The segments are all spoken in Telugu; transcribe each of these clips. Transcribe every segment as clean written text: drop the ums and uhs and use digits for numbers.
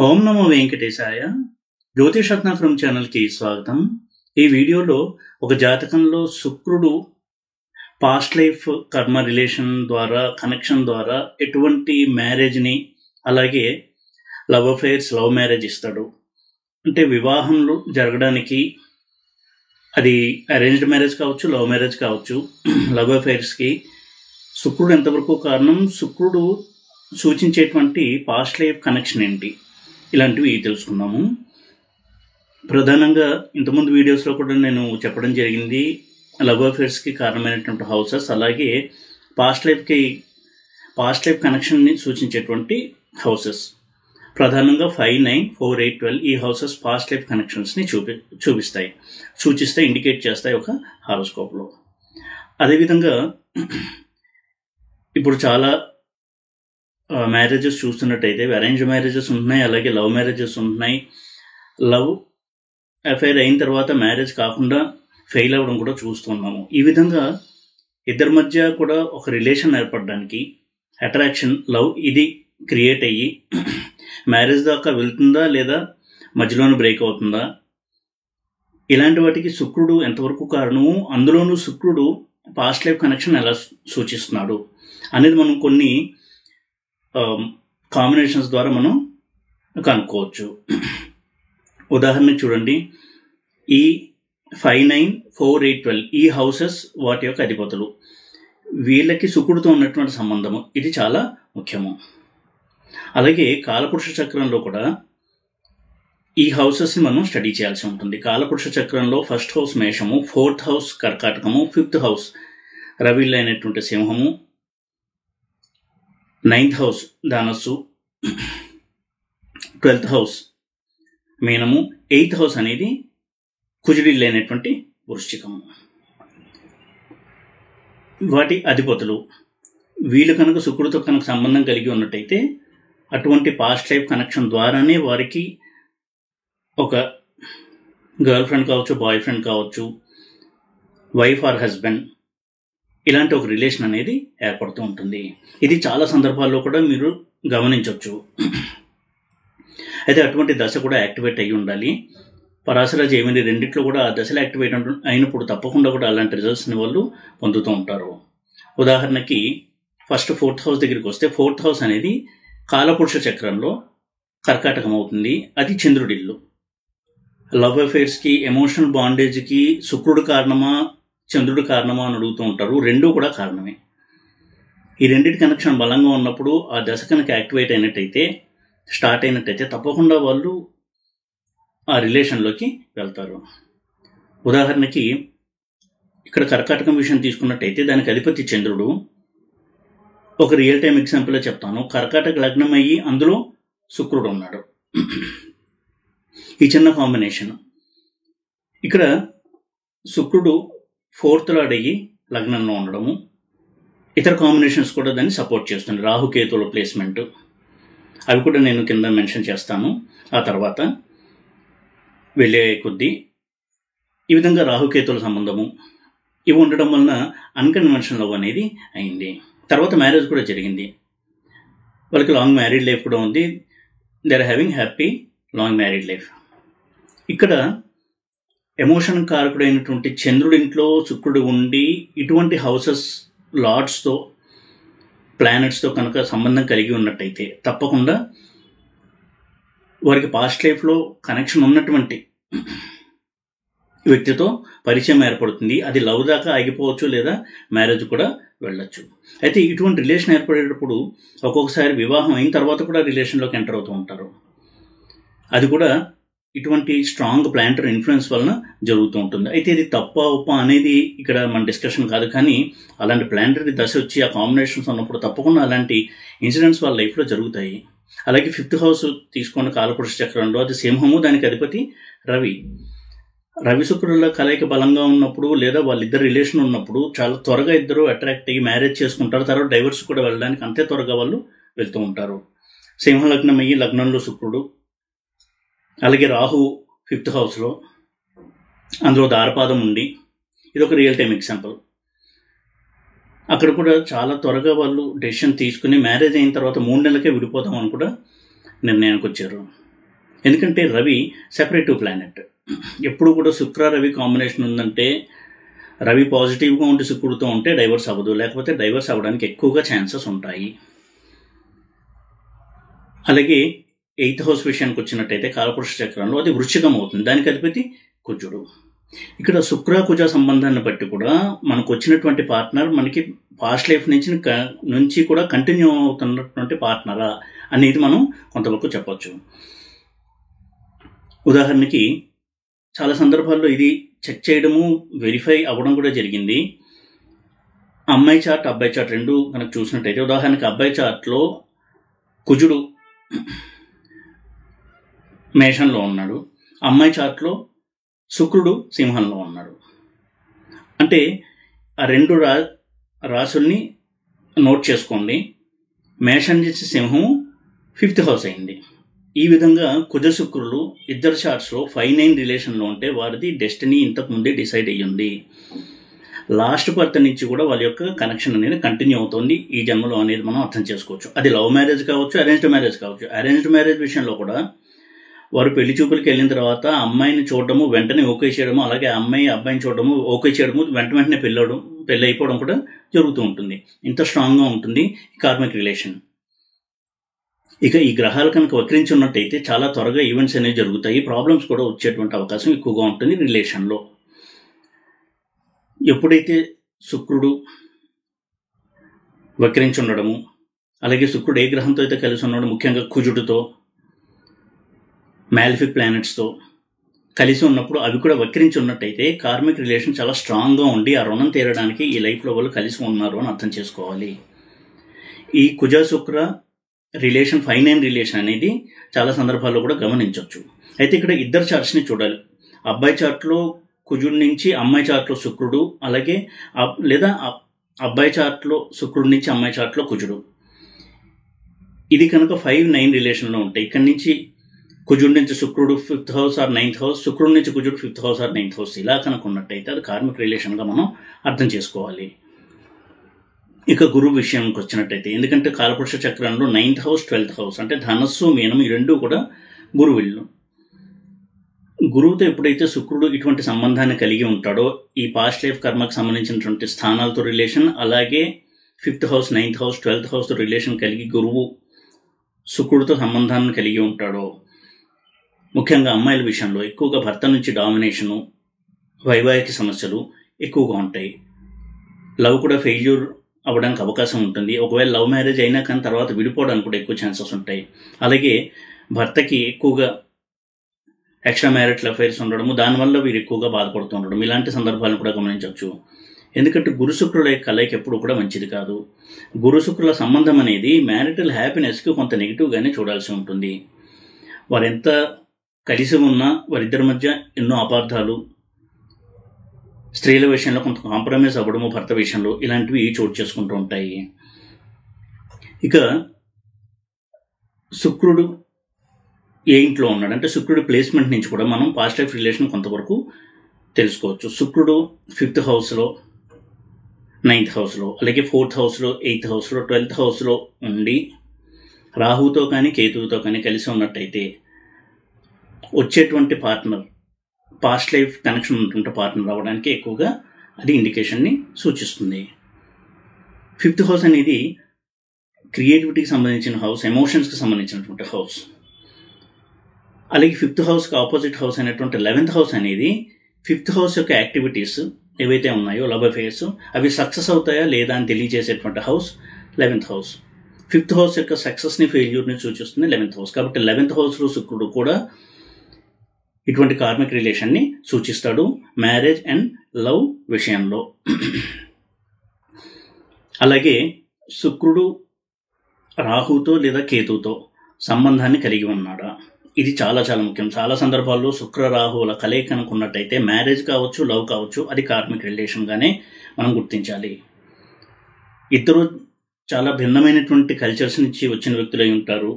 ఓం నమో వెంకటేశాయ. జ్యోతిషరత్నాకరం ఛానల్కి స్వాగతం. ఈ వీడియోలో ఒక జాతకంలో శుక్రుడు పాస్ట్ లైఫ్ కర్మ రిలేషన్ ద్వారా కనెక్షన్ ద్వారా ఎటువంటి మ్యారేజ్ని అలాగే లవ్ అఫైర్స్ లవ్ మ్యారేజ్ ఇస్తాడు. అంటే వివాహంలో జరగడానికి అది అరేంజ్డ్ మ్యారేజ్ కావచ్చు, లవ్ మ్యారేజ్ కావచ్చు. లవ్ అఫైర్స్కి శుక్రుడు ఎంతవరకు కారణం, శుక్రుడు సూచించేటువంటి పాస్ట్ లైఫ్ కనెక్షన్ ఏంటి, ఇలాంటివి తెలుసుకుందాము. ప్రధానంగా ఇంతకుముందు వీడియోస్లో కూడా నేను చెప్పడం జరిగింది లవ్ అఫేర్స్కి కారణమైనటువంటి హౌసెస్, అలాగే పాస్ట్ లైఫ్ కనెక్షన్ని సూచించేటువంటి హౌసెస్. ప్రధానంగా 5, 9, 4, 8, 12 ఈ హౌసెస్ పాస్ట్ లైఫ్ కనెక్షన్స్ని సూచిస్తాయి, ఇండికేట్ చేస్తాయి ఒక హారోస్కోప్లో. అదేవిధంగా ఇప్పుడు చాలా మ్యారేజెస్ చూస్తున్నట్టయితే అరేంజ్ మ్యారేజెస్ ఉంటున్నాయి, అలాగే లవ్ మ్యారేజెస్ ఉంటున్నాయి. లవ్ అఫైర్ అయిన తర్వాత మ్యారేజ్ కాకుండా ఫెయిల్ అవ్వడం కూడా చూస్తున్నాము. ఈ విధంగా ఇద్దరి మధ్య కూడా ఒక రిలేషన్ ఏర్పడడానికి అట్రాక్షన్, లవ్ ఇది క్రియేట్ అయ్యి మ్యారేజ్ దాకా వెళ్తుందా లేదా మధ్యలోనే బ్రేక్ అవుతుందా, ఇలాంటి వాటికి శుక్రుడు ఎంతవరకు కారణము, అందులోనూ శుక్రుడు పాస్ట్ లైఫ్ కనెక్షన్ ఎలా సూచిస్తున్నాడు అనేది మనం కొన్ని కాంబినేషన్స్ ద్వారా మనం కనుక్కోవచ్చు. ఉదాహరణకు చూడండి, ఈ 5, 9, 4, 8, 12 ఈ హౌసెస్ వాటి యొక్క అధిపతులు, వీళ్ళకి శుక్రుడితో ఉన్నటువంటి సంబంధము ఇది చాలా ముఖ్యము. అలాగే కాలపురుష చక్రంలో కూడా ఈ హౌసెస్ని మనం స్టడీ చేయాల్సి ఉంటుంది. కాలపురుష చక్రంలో ఫస్ట్ హౌస్ మేషము, 4th హౌస్ కర్కాటకము, 5th హౌస్ రవిలో అయినటువంటి సింహము, 9th హౌస్ ధనస్సు, 12th హౌస్ మీనము, 8th హౌస్ అనేది కుజుడిల్లు అయినటువంటి వృశ్చికము. వాటి అధిపతులు వీళ్ళు కనుక శుక్రుడితో కనుక సంబంధం కలిగి ఉన్నట్టయితే అటువంటి పాస్ట్ లైఫ్ కనెక్షన్ ద్వారానే వారికి ఒక గర్ల్ ఫ్రెండ్ కావచ్చు, బాయ్ ఫ్రెండ్ కావచ్చు, వైఫ్ ఆర్ హస్బెండ్ ఇలాంటి ఒక రిలేషన్ అనేది ఏర్పడుతూ ఉంటుంది. ఇది చాలా సందర్భాల్లో కూడా మీరు గమనించవచ్చు. అయితే అటువంటి దశ కూడా యాక్టివేట్ అయ్యి ఉండాలి. పరాశర జైమిని రెండిట్లో కూడా ఆ దశలో యాక్టివేట్ అయినప్పుడు తప్పకుండా కూడా అలాంటి రిజల్ట్స్ని వాళ్ళు పొందుతూ ఉంటారు. ఉదాహరణకి ఫస్ట్ 4th హౌస్ దగ్గరికి వస్తే 4th హౌస్ అనేది కాలపురుష చక్రంలో కర్కాటకం అవుతుంది. అది చంద్రుడిల్లు. లవ్ అఫైర్స్కి, ఎమోషనల్ బాండేజ్కి శుక్రుడు కారణమా చంద్రుడు కారణమా అని అడుగుతూ ఉంటారు. రెండూ కూడా కారణమే. ఈ రెండింటి కనెక్షన్ బలంగా ఉన్నప్పుడు ఆ దశ కనుక యాక్టివేట్ అయినట్టయితే, స్టార్ట్ అయినట్టయితే తప్పకుండా వాళ్ళు ఆ రిలేషన్లోకి వెళ్తారు. ఉదాహరణకి ఇక్కడ కర్కాటకం విషయం తీసుకున్నట్టయితే దానికి అధిపతి చంద్రుడు. ఒక రియల్ టైం ఎగ్జాంపుల్ చెప్తాను. కర్కాటక లగ్నం అయ్యి అందులో శుక్రుడు ఉన్నాడు. ఈ చిన్న కాంబినేషన్. ఇక్కడ శుక్రుడు 4th లార్డ్ అయ్యి లగ్నంలో ఉండడము, ఇతర కాంబినేషన్స్ కూడా దాన్ని సపోర్ట్ చేస్తుంది. రాహుకేతుల ప్లేస్మెంట్ అవి కూడా నేను కింద మెన్షన్ చేస్తాను ఆ తర్వాత వెళ్ళే కొద్దీ. ఈ విధంగా రాహుకేతుల సంబంధము ఇవి ఉండడం వలన అన్కన్వెన్షనల్ లవ్ అనేది అయింది. తర్వాత మ్యారేజ్ కూడా జరిగింది. వాళ్ళకి లాంగ్ మ్యారీడ్ లైఫ్ కూడా ఉంది. They are having happy long married life. ఇక్కడ ఎమోషన్ కారకుడైనటువంటి చంద్రుడింట్లో శుక్రుడు ఉండి ఇటువంటి హౌసెస్ లార్డ్స్తో, ప్లానెట్స్తో కనుక సంబంధం కలిగి ఉన్నట్టయితే తప్పకుండా వారికి పాస్ట్ లైఫ్లో కనెక్షన్ ఉన్నటువంటి వ్యక్తితో పరిచయం ఏర్పడుతుంది. అది లవ్ దాకా ఆగిపోవచ్చు, లేదా మ్యారేజ్ కూడా వెళ్ళొచ్చు. అయితే ఇటువంటి రిలేషన్ ఏర్పడేటప్పుడు ఒక్కొక్కసారి వివాహం అయిన తర్వాత కూడా రిలేషన్లోకి ఎంటర్ అవుతూ ఉంటారు. అది కూడా ఇటువంటి స్ట్రాంగ్ ప్లాంటరీ ఇన్ఫ్లుయెన్స్ వలన జరుగుతూ ఉంటుంది. అయితే ఇది తప్ప ఉప్ప అనేది ఇక్కడ మన డిస్కషన్ కాదు, కానీ అలాంటి ప్లాంటరీ దశ వచ్చి ఆ కాంబినేషన్స్ ఉన్నప్పుడు తప్పకుండా అలాంటి ఇన్సిడెంట్స్ వాళ్ళ లైఫ్లో జరుగుతాయి. అలాగే 5th హౌస్ తీసుకున్న కాలపురుష చక్రంలో అది సింహము, దానికి అధిపతి రవి శుక్రుల కలయిక బలంగా ఉన్నప్పుడు లేదా వాళ్ళిద్దరు రిలేషన్ ఉన్నప్పుడు చాలా త్వరగా ఇద్దరు అట్రాక్ట్ అయ్యి మ్యారేజ్ చేసుకుంటారు. తర్వాత డైవర్స్ కూడా వెళ్ళడానికి అంతే త్వరగా వాళ్ళు వెళ్తూ ఉంటారు. సింహ లగ్నం అయ్యి లగ్నంలో శుక్రుడు, అలాగే రాహు 5th హౌస్లో, అందులో దారపాదం ఉండి, ఇది ఒక రియల్ టైం ఎగ్జాంపుల్. అక్కడ కూడా చాలా త్వరగా వాళ్ళు డెసిషన్ తీసుకుని మ్యారేజ్ అయిన తర్వాత 3 నెలలకే విడిపోతామని కూడా నిర్ణయానికి వచ్చారు. ఎందుకంటే రవి సెపరేటివ్ ప్లానెట్. ఎప్పుడు కూడా శుక్ర రవి కాంబినేషన్ ఉందంటే రవి పాజిటివ్గా ఉండి శుక్రుడితో ఉంటే డైవర్స్ అవ్వదు, లేకపోతే డైవర్స్ అవ్వడానికి ఎక్కువగా ఛాన్సెస్ ఉంటాయి. అలాగే 8th హౌస్ విషయానికి వచ్చినట్టయితే కాలపురుష చక్రంలో అది వృశ్చికం అవుతుంది, దానికి అధిపతి కుజుడు. ఇక్కడ శుక్ర కుజ సంబంధాన్ని బట్టి కూడా మనకు వచ్చినటువంటి పార్ట్నర్ మనకి పాస్ట్ లైఫ్ నుంచి కూడా కంటిన్యూ అవుతున్నటువంటి పార్ట్నరా అనేది మనం కొంతవరకు చెప్పొచ్చు. ఉదాహరణకి చాలా సందర్భాల్లో ఇది చెక్ చేయడము, వెరిఫై అవ్వడం కూడా జరిగింది. అమ్మాయి చార్ట్ అబ్బాయి చార్ట్ రెండు కనుక చూసినట్టయితే, ఉదాహరణకి అబ్బాయి చార్ట్లో కుజుడు మేషంలో ఉన్నాడు, అమ్మాయి చార్ట్లో శుక్రుడు సింహంలో ఉన్నాడు. అంటే ఆ రెండు రాసుల్ని నోట్ చేసుకోండి. మేషం నుంచి సింహం 5th హౌస్ అయింది. ఈ విధంగా కుజ శుక్రులు ఇద్దరు చార్ట్స్లో 5-9 రిలేషన్లో ఉంటే వారిది డెస్టినీ ఇంతకుముందే డిసైడ్ అయ్యింది. లాస్ట్ బర్త్ నుంచి కూడా వాళ్ళ యొక్క కనెక్షన్ అనేది కంటిన్యూ అవుతుంది ఈ జన్మలో అనేది మనం అర్థం చేసుకోవచ్చు. అది లవ్ మ్యారేజ్ కావచ్చు, అరేంజ్డ్ మ్యారేజ్ కావచ్చు. అరేంజ్డ్ మ్యారేజ్ విషయంలో కూడా వారు పెళ్లి చూపులకి వెళ్ళిన తర్వాత అమ్మాయిని చూడడము, వెంటనే ఓకే చేయడము, అలాగే అమ్మాయి అబ్బాయిని చూడడము, ఓకే చేయడము, వెంటనే పెళ్ళి అయిపోవడం కూడా జరుగుతూ ఉంటుంది. ఇంత స్ట్రాంగ్గా ఉంటుంది కార్మిక్ రిలేషన్. ఇక ఈ గ్రహాలు కనుక వక్రించి ఉన్నట్టయితే చాలా త్వరగా ఈవెంట్స్ అనేవి జరుగుతాయి, ప్రాబ్లమ్స్ కూడా వచ్చేటువంటి అవకాశం ఎక్కువగా ఉంటుంది రిలేషన్లో. ఎప్పుడైతే శుక్రుడు వక్రించి ఉండడము, అలాగే శుక్రుడు ఏ గ్రహంతో అయితే కలిసి ఉన్నాడు, ముఖ్యంగా కుజుడితో, మ్యాలిఫిక్ ప్లానెట్స్తో కలిసి ఉన్నప్పుడు అవి కూడా వక్రించి ఉన్నట్టయితే కార్మిక్ రిలేషన్ చాలా స్ట్రాంగ్గా ఉండి ఆ రుణం తీరడానికి ఈ లైఫ్లో వాళ్ళు కలిసి ఉన్నారు అని అర్థం చేసుకోవాలి. ఈ కుజ శుక్ర రిలేషన్ 5-9 రిలేషన్ అనేది చాలా సందర్భాల్లో కూడా గమనించవచ్చు. అయితే ఇక్కడ ఇద్దరు చార్ట్స్ని చూడాలి. అబ్బాయి చార్ట్లో కుజుడి నుంచి అమ్మాయి చార్ట్లో శుక్రుడు, అలాగే లేదా అబ్బాయి చార్ట్లో శుక్రుడి నుంచి అమ్మాయి చార్ట్లో కుజుడు. ఇది కనుక 5-9 రిలేషన్లో ఉంటాయి. ఇక్కడి నుంచి కుజుడి నుంచి శుక్రుడు 5th house are 9th house, శుక్రుడి నుంచి కుజుడు 5th house are 9th house, ఇలా కనుక ఉన్నట్టయితే అది కార్మిక్ రిలేషన్గా మనం అర్థం చేసుకోవాలి. ఇక గురువు విషయానికి వచ్చినట్టయితే, ఎందుకంటే కాలపురుష చక్రంలో 9th హౌస్ 12th హౌస్ అంటే ధనస్సు మీనం ఈ రెండు కూడా గురువులు. గురువుతో ఎప్పుడైతే శుక్రుడు ఇటువంటి సంబంధాన్ని కలిగి ఉంటాడో ఈ పాస్ట్ లైఫ్ కర్మకు సంబంధించినటువంటి స్థానాలతో రిలేషన్, అలాగే 5th house 9th house 12th హౌస్తో relation కలిగి గురువు శుక్రుడితో సంబంధాన్ని కలిగి ఉంటాడో, ముఖ్యంగా అమ్మాయిల విషయంలో ఎక్కువగా భర్త నుంచి డామినేషను, వైవాహిక సమస్యలు ఎక్కువగా ఉంటాయి. లవ్ కూడా ఫెయిల్యూర్ అవ్వడానికి అవకాశం ఉంటుంది. ఒకవేళ లవ్ మ్యారేజ్ అయినా కానీ తర్వాత విడిపోవడానికి కూడా ఎక్కువ ఛాన్సెస్ ఉంటాయి. అలాగే భర్తకి ఎక్కువగా ఎక్స్ట్రా మ్యారిటల్ అఫైర్స్ ఉండడము, దానివల్ల వీరు ఎక్కువగా బాధపడుతూ ఉండడం, ఇలాంటి సందర్భాలను కూడా గమనించవచ్చు. ఎందుకంటే గురు శుక్రుల కలయిక ఎప్పుడు కూడా మంచిది కాదు. గురు శుక్రుల సంబంధం అనేది మ్యారిటల్ హ్యాపీనెస్కి కొంత నెగిటివ్గానే చూడాల్సి ఉంటుంది. వారెంత కలిసి ఉన్నా వారిద్దరి మధ్య ఎన్నో అపార్థాలు, స్త్రీల విషయంలో కొంత కాంప్రమైజ్ అవ్వడము, భర్త విషయంలో ఇలాంటివి చోటు చేసుకుంటూ ఉంటాయి. ఇక శుక్రుడు ఏ ఇంట్లో ఉన్నాడు అంటే శుక్రుడి ప్లేస్మెంట్ నుంచి కూడా మనం పాస్ట్ లైఫ్ రిలేషన్ కొంతవరకు తెలుసుకోవచ్చు. శుక్రుడు 5th హౌస్లో 9th హౌస్లో, అలాగే 4th హౌస్లో 8th హౌస్లో 12th హౌస్లో ఉండి రాహుతో కానీ కేతువుతో కానీ కలిసి ఉన్నట్టయితే వచ్చేటువంటి పార్ట్నర్ పాస్ట్ లైఫ్ కనెక్షన్ ఉంటుంటే పార్ట్నర్ అవ్వడానికి ఎక్కువగా అది ఇండికేషన్ని సూచిస్తుంది. 5th హౌస్ అనేది క్రియేటివిటీకి సంబంధించిన హౌస్, ఎమోషన్స్కి సంబంధించినటువంటి హౌస్. అలాగే 5th హౌస్కి ఆపోజిట్ హౌస్ అయినటువంటి 11th హౌస్ అనేది 5th హౌస్ యొక్క యాక్టివిటీస్ ఏవైతే ఉన్నాయో లవ్ అఫైర్స్ అవి సక్సెస్ అవుతాయా లేదా అని తెలియజేసేటువంటి house 11th house. 5th house యొక్క సక్సెస్ని ఫెయిల్యూర్ని సూచిస్తుంది 11th హౌస్. కాబట్టి 11th హౌస్లో శుక్రుడు కూడా ఇటువంటి కార్మిక్ రిలేషన్ని సూచిస్తాడు మ్యారేజ్ అండ్ లవ్ విషయంలో. అలాగే శుక్రుడు రాహుతో లేదా కేతువుతో సంబంధాన్ని కలిగి ఉన్నాడా, ఇది చాలా చాలా ముఖ్యం. చాలా సందర్భాల్లో శుక్ర రాహువుల కలయిక అనుకున్నట్టయితే మ్యారేజ్ కావచ్చు, లవ్ కావచ్చు, అది కార్మిక్ రిలేషన్గానే మనం గుర్తించాలి. ఇద్దరు చాలా భిన్నమైనటువంటి కల్చర్స్ నుంచి వచ్చిన వ్యక్తులై ఉంటారు.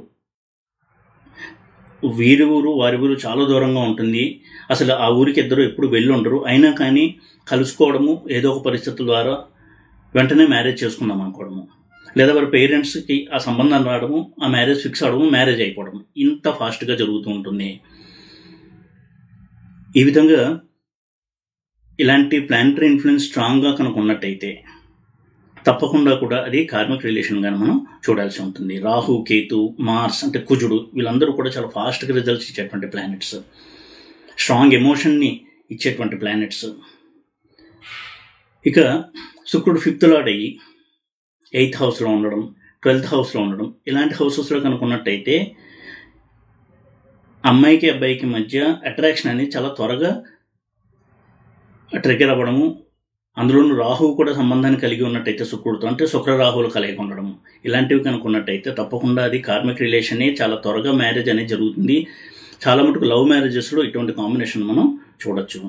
వీరి ఊరు వారి ఊరు చాలా దూరంగా ఉంటుంది. అసలు ఆ ఊరికి ఇద్దరు ఎప్పుడు వెళ్ళి ఉండరు. అయినా కానీ కలుసుకోవడము, ఏదో ఒక పరిస్థితుల ద్వారా వెంటనే మ్యారేజ్ చేసుకుందాం అనుకోవడము, లేదా వారి పేరెంట్స్కి ఆ సంబంధం రావడము, ఆ మ్యారేజ్ ఫిక్స్ అవడము, మ్యారేజ్ అయిపోవడం ఇంత ఫాస్ట్గా జరుగుతూ ఉంటుంది. ఈ విధంగా ఇలాంటి ప్లానటరీ ఇన్ఫ్లుయెన్స్ స్ట్రాంగ్గా కనుక ఉన్నట్టయితే తప్పకుండా కూడా అది కార్మిక్ రిలేషన్గా మనం చూడాల్సి ఉంటుంది. రాహు, కేతు, మార్స్ అంటే కుజుడు వీళ్ళందరూ కూడా చాలా ఫాస్ట్గా రిజల్ట్స్ ఇచ్చేటువంటి ప్లానెట్స్, స్ట్రాంగ్ ఎమోషన్ని ఇచ్చేటువంటి ప్లానెట్స్. ఇక శుక్రుడు 5th లార్డ్ అయ్యి 8th హౌస్లో ఉండడం, 12th హౌస్లో ఉండడం, ఇలాంటి హౌసెస్లో కనుక ఉన్నట్టయితే అమ్మాయికి అబ్బాయికి మధ్య అట్రాక్షన్ అనేది చాలా త్వరగా ట్రిగర్ అవ్వడము, అందులోనూ రాహువు కూడా సంబంధాన్ని కలిగి ఉన్నట్టయితే శుక్రుడితో, అంటే శుక్ర రాహువులు కలిగి ఉండడము, ఇలాంటివి కనుక ఉన్నట్టయితే తప్పకుండా అది కార్మిక్ రిలేషనే, చాలా త్వరగా మ్యారేజ్ అనేది జరుగుతుంది. చాలా మటుకు లవ్ మ్యారేజెస్లో ఇటువంటి కాంబినేషన్ మనం చూడొచ్చు.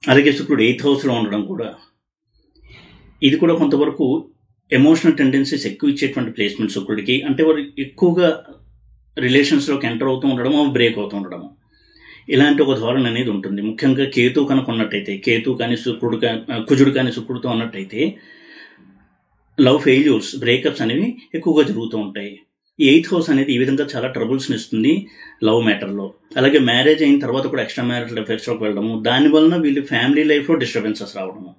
అలాగే శుక్రుడు 8th హౌస్లో ఉండడం కూడా, ఇది కూడా కొంతవరకు ఎమోషనల్ టెండెన్సీస్ ఎక్కువ ఇచ్చేటువంటి ప్లేస్మెంట్ శుక్రుడికి. అంటే వారు ఎక్కువగా రిలేషన్స్లోకి ఎంటర్ అవుతూ ఉండడము, బ్రేక్ అవుతూ ఉండడము, ఇలాంటి ఒక ధోరణి అనేది ఉంటుంది. ముఖ్యంగా కేతు కనుక ఉన్నట్టయితే, కేతు కానీ కుజుడు కానీ శుక్రుడితో ఉన్నట్టయితే లవ్ ఫెయిల్యూర్స్, బ్రేకప్స్ అనేవి ఎక్కువగా జరుగుతూ ఉంటాయి. ఈ 8th హౌస్ అనేది ఈ విధంగా చాలా ట్రబుల్స్ని ఇస్తుంది లవ్ మ్యాటర్లో. అలాగే మ్యారేజ్ అయిన తర్వాత కూడా ఎక్స్ట్రా మ్యారిటల్ అఫైర్స్లోకి వెళ్ళడము, దానివలన వీళ్ళు ఫ్యామిలీ లైఫ్లో డిస్టర్బెన్సెస్ రావడము,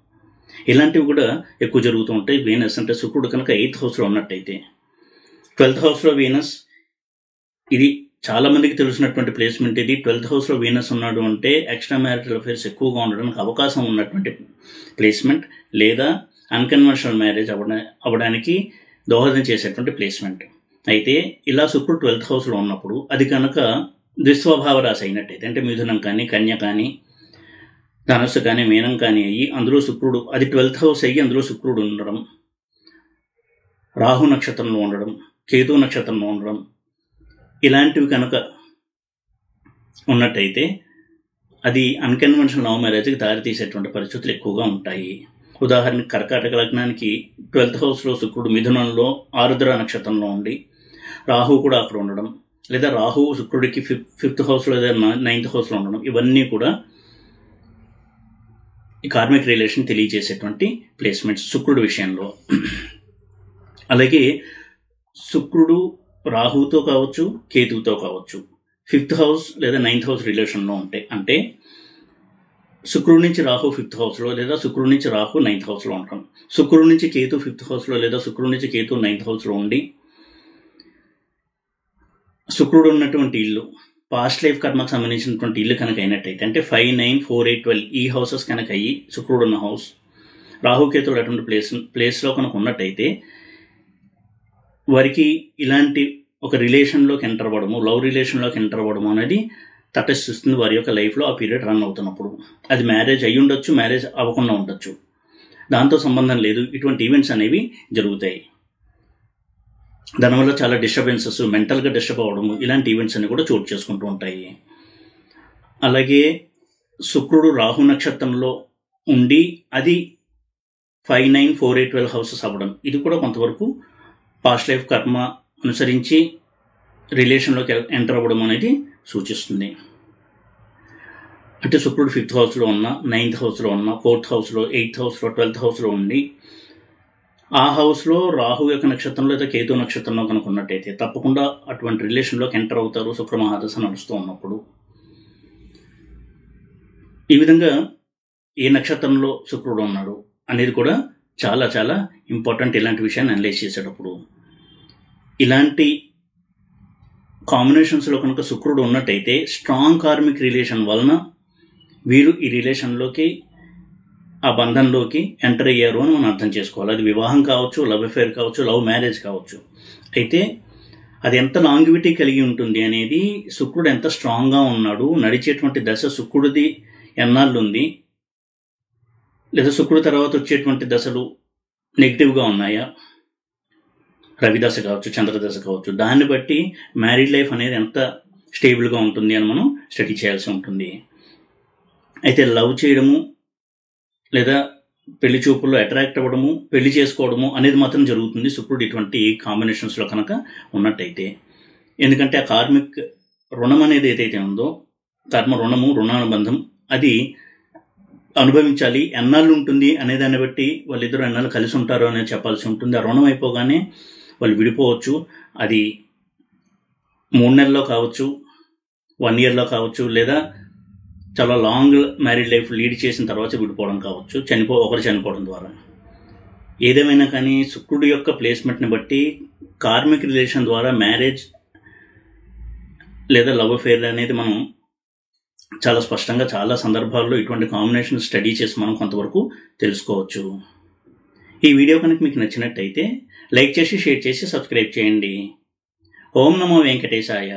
ఇలాంటివి కూడా ఎక్కువ జరుగుతూ ఉంటాయి. వీనస్ అంటే శుక్రుడు కనుక 8th హౌస్లో ఉన్నట్టయితే. 12th హౌస్లో వీనస్, ఇది చాలా మందికి తెలిసినటువంటి ప్లేస్మెంట్. ఇది 12th హౌస్లో వీనస్ ఉన్నాడు అంటే ఎక్స్ట్రా మ్యారిటల్ అఫైర్స్ ఎక్కువగా ఉండడానికి అవకాశం ఉన్నటువంటి ప్లేస్మెంట్, లేదా అన్కన్వెన్షనల్ మ్యారేజ్ అవ్వడానికి దోహదం చేసేటువంటి ప్లేస్మెంట్. అయితే ఇలా శుక్రుడు 12th హౌస్లో ఉన్నప్పుడు అది కనుక ద్విస్వభావ రాశి అయినట్టయితే, అంటే మిథునం కానీ, కన్య కానీ, ధనస్సు కానీ, మీనం కానీ అయ్యి అందులో శుక్రుడు, అది 12th హౌస్ అయ్యి అందులో శుక్రుడు ఉండడం, రాహు నక్షత్రంలో ఉండడం, కేతు నక్షత్రంలో ఉండడం, ఇలాంటివి కనుక ఉన్నట్టయితే అది అన్కన్వెన్షనల్ లవ్ మ్యారేజ్కి దారితీసేటువంటి పరిస్థితులు ఎక్కువగా ఉంటాయి. ఉదాహరణకి కర్కాటక లగ్నానికి 12th హౌస్లో శుక్రుడు మిథునంలో ఆరుద్ర నక్షత్రంలో ఉండి రాహు కూడా అక్కడ ఉండడం, లేదా రాహు శుక్రుడికి 5th హౌస్లో లేదా 9th హౌస్లో ఉండడం, ఇవన్నీ కూడా ఈ కార్మిక్ రిలేషన్ తెలియజేసేటువంటి ప్లేస్మెంట్స్ శుక్రుడి విషయంలో. అలాగే శుక్రుడు రాహుతో కావచ్చు, కేతువుతో కావచ్చు 5th హౌస్ లేదా 9th హౌస్ రిలేషన్లో ఉంటే, అంటే శుక్రుడి నుంచి రాహు 5th హౌస్లో లేదా శుక్రుడి నుంచి రాహు 9th హౌస్లో ఉండడం, శుక్రుడి నుంచి కేతు 5th హౌస్లో లేదా శుక్రుడి నుంచి కేతు 9th హౌస్లో ఉండి, శుక్రుడు ఉన్నటువంటి ఇల్లు పాస్ట్ లైఫ్ కర్మకు సంబంధించినటువంటి ఇల్లు కనుక అయినట్టయితే, అంటే 5, 9, 4, 8, 12 ఈ హౌసెస్ కనుక అయ్యి శుక్రుడు ఉన్న హౌస్ రాహుకేతువులు అటువంటి ప్లేస్లో కనుక ఉన్నట్టయితే వారికి ఇలాంటి ఒక రిలేషన్లోకి ఎంటర్ అవ్వడము, లవ్ రిలేషన్లోకి ఎంటర్ అవ్వడము అనేది తటస్థిస్తుంది వారి యొక్క లైఫ్లో ఆ పీరియడ్ రన్ అవుతున్నప్పుడు. అది మ్యారేజ్ అయ్యి ఉండొచ్చు, మ్యారేజ్ అవ్వకుండా ఉండొచ్చు, దాంతో సంబంధం లేదు. ఇటువంటి ఈవెంట్స్ అనేవి జరుగుతాయి. దానివల్ల చాలా డిస్టర్బెన్సెస్, మెంటల్గా డిస్టర్బ్ అవ్వడము, ఇలాంటి ఈవెంట్స్ అన్ని కూడా చోటు చేసుకుంటూ ఉంటాయి. అలాగే శుక్రుడు రాహు నక్షత్రంలో ఉండి అది 5, 9, 4, 8, 12 హౌసెస్ అవ్వడం, ఇది కూడా కొంతవరకు పాస్ట్ లైఫ్ కర్మ అనుసరించి రిలేషన్లోకి ఎంటర్ అవ్వడం అనేది సూచిస్తుంది. అంటే శుక్రుడు 5th హౌస్లో ఉన్న, 9th హౌస్లో ఉన్న, 4th హౌస్లో, 8th హౌస్లో, 12th హౌస్లో ఉండి ఆ హౌస్లో రాహు యొక్క నక్షత్రంలో లేదా కేతు నక్షత్రంలో కనుక ఉన్నట్టయితే తప్పకుండా అటువంటి రిలేషన్లోకి ఎంటర్ అవుతారు శుక్ర మహాదశ నడుస్తూ ఉన్నప్పుడు. ఈ విధంగా ఏ నక్షత్రంలో శుక్రుడు ఉన్నాడు అనేది కూడా చాలా చాలా ఇంపార్టెంట్. ఇలాంటి విషయాన్ని అనలైజ్ చేసేటప్పుడు ఇలాంటి కాంబినేషన్స్లో కనుక శుక్రుడు ఉన్నట్టయితే స్ట్రాంగ్ కార్మిక్ రిలేషన్ వలన వీరు ఈ రిలేషన్లోకి, ఆ బంధంలోకి ఎంటర్ అయ్యారు అని మనం అర్థం చేసుకోవాలి. అది వివాహం కావచ్చు, లవ్ అఫేర్ కావచ్చు, లవ్ మ్యారేజ్ కావచ్చు. అయితే అది ఎంత లాంగివిటీ కలిగి ఉంటుంది అనేది, శుక్రుడు ఎంత స్ట్రాంగ్గా ఉన్నాడు, నడిచేటువంటి దశ శుక్రుడిది ఎన్నాళ్ళు ఉంది, లేదా శుక్రుడు తర్వాత వచ్చేటువంటి దశలు నెగిటివ్గా ఉన్నాయా, రవిదశ కావచ్చు, చంద్రదశ కావచ్చు, దాన్ని బట్టి మ్యారీడ్ లైఫ్ అనేది ఎంత స్టేబుల్గా ఉంటుంది అని మనం స్టడీ చేయాల్సి ఉంటుంది. అయితే లవ్ చేయడము లేదా పెళ్లి చూపుల్లో అట్రాక్ట్ అవ్వడము, పెళ్లి చేసుకోవడము అనేది మాత్రం జరుగుతుంది శుక్రుడు ఇటువంటి కాంబినేషన్స్లో కనుక ఉన్నట్టయితే. ఎందుకంటే ఆ కార్మిక్ రుణం అనేది ఏదైతే ఉందో, కర్మ రుణము, రుణానుబంధం, అది అనుభవించాలి, ఎన్నాళ్ళు ఉంటుంది అనే దాన్ని బట్టి వాళ్ళిద్దరూ ఎన్నాళ్ళు కలిసి ఉంటారో అనేది చెప్పాల్సి ఉంటుంది. ఆ రుణం అయిపోగానే వాళ్ళు విడిపోవచ్చు. అది 3 నెలల్లో కావచ్చు, 1 ఇయర్లో కావచ్చు, లేదా చాలా లాంగ్ మ్యారీడ్ లైఫ్ లీడ్ చేసిన తర్వాత విడిపోవడం కావచ్చు, ఒకరు చనిపోవడం ద్వారా. ఏదేమైనా కానీ శుక్రుడి యొక్క ప్లేస్మెంట్ని బట్టి కార్మిక్ రిలేషన్ ద్వారా మ్యారేజ్ లేదా లవ్ అఫేర్ అనేది మనం చాలా స్పష్టంగా చాలా సందర్భాల్లో ఇటువంటి కాంబినేషన్ స్టడీ చేసి మనం కొంతవరకు తెలుసుకోవచ్చు. ఈ వీడియో కనుక మీకు నచ్చినట్టయితే లైక్ చేసి, షేర్ చేసి, సబ్స్క్రైబ్ చేయండి. ఓం నమో వెంకటేశాయ.